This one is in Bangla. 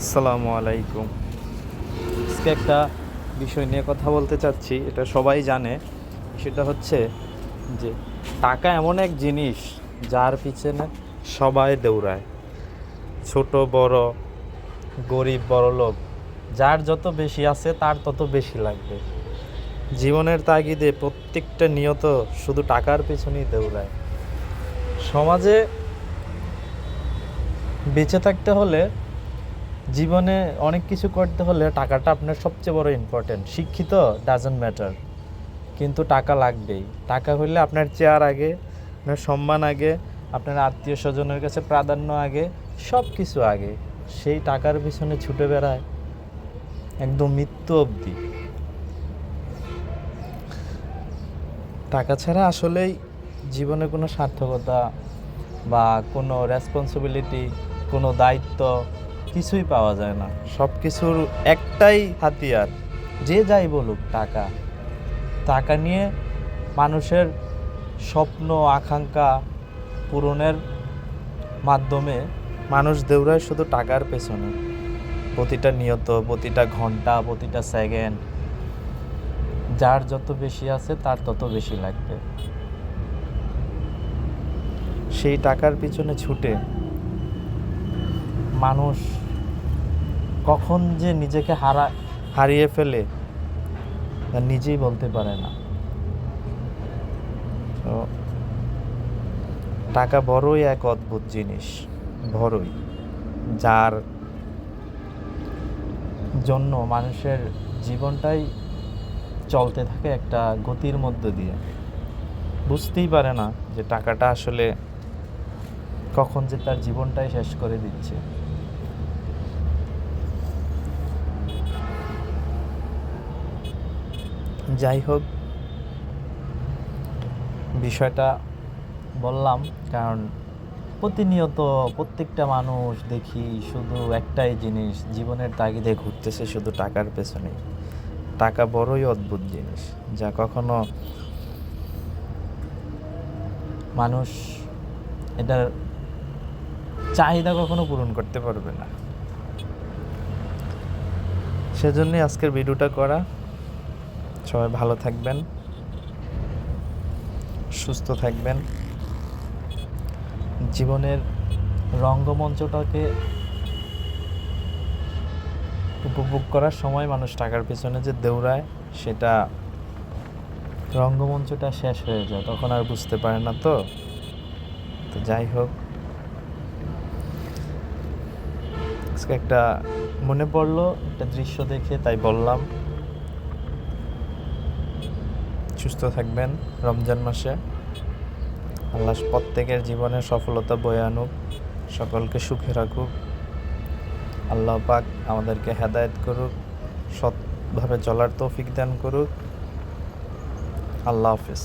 আসসালামু আলাইকুম। আজকে একটা বিষয় নিয়ে কথা বলতে চাচ্ছি, এটা সবাই জানে। সেটা হচ্ছে যে টাকা এমন এক জিনিস যার পিছনে সবাই দৌড়ায়, ছোট বড়, গরিব বড়লোক, যার যত বেশি আছে তার তত বেশি লাগবে। জীবনের তাগিদে প্রত্যেকটা নিয়ত শুধু টাকার পেছনেই দৌড়ায়। সমাজে বেঁচে থাকতে হলে, জীবনে অনেক কিছু করতে হলে টাকাটা আপনার সবচেয়ে বড় ইম্পর্টেন্ট। শিক্ষিত ডাজন্ট ম্যাটার, কিন্তু টাকা লাগবেই। টাকা হইলে আপনার চেয়ার আগে, আপনার সম্মান আগে, আপনার আত্মীয় স্বজনের কাছে প্রাধান্য আগে, সব কিছু আগে। সেই টাকার পিছনে ছুটে বেড়ায় একদম মৃত্যু অবধি। টাকা ছাড়া আসলেই জীবনে কোনো সার্থকতা বা কোনো রেসপন্সিবিলিটি, কোনো দায়িত্ব কিছুই পাওয়া যায় না। সব কিছুর একটাই হাতিয়ার, যে যাই বলুক, টাকা। টাকা নিয়ে মানুষের স্বপ্ন আকাঙ্ক্ষা পূরণের মাধ্যমে মানুষ দৌড়ায় শুধু টাকার পেছনে। প্রতিটা নিয়ত, প্রতিটা ঘন্টা, প্রতিটা সেকেন্ড, যার যত বেশি আছে তার তত বেশি লাগবে। সেই টাকার পিছনে ছুটে মানুষ কখন যে নিজেকে হারিয়ে ফেলে তা নিজেই বলতে পারে না। তো টাকা বড়ই এক অদ্ভুত জিনিস, বড়ই, যার জন্য মানুষের জীবনটাই চলতে থাকে একটা গতির মধ্য দিয়ে। বুঝতেই পারে না যে টাকাটা আসলে কখন যে তার জীবনটাই শেষ করে দিচ্ছে। যাই হোক, বিষয়টা বললাম কারণ প্রতিনিয়ত প্রত্যেকটা মানুষ দেখি শুধু একটাই জিনিস, জীবনের তাগিদে ঘুরতেছে শুধু টাকার পেছনে। টাকা বড়ই অদ্ভুত জিনিস, যা কখনো মানুষ এটার চাহিদা কখনো পূরণ করতে পারবে না। সেজন্যই আজকের ভিডিওটা করা। সবাই ভালো থাকবেন, সুস্থ থাকবেন। জীবনের রঙ্গমঞ্চটাকে উপভোগ করার সময় মানুষ টাকার পিছনে যে দৌড়ায়, সেটা রঙ্গমঞ্চটা শেষ হয়ে যায়, তখন আর বুঝতে পারে না। তো যাই হোক, আজকে একটা মনে পড়লো একটা দৃশ্য দেখে, তাই বললাম। সুস্থ থাকবেন রমজান মাসে। আল্লাহ প্রত্যেকের জীবনে সফলতা বয়ে আনুক, সকলকে সুখে রাখুক। আল্লাহ পাক আমাদেরকে হেদায়েত করুক, সৎভাবে চলার তৌফিক দান করুক। আল্লাহ হাফেজ।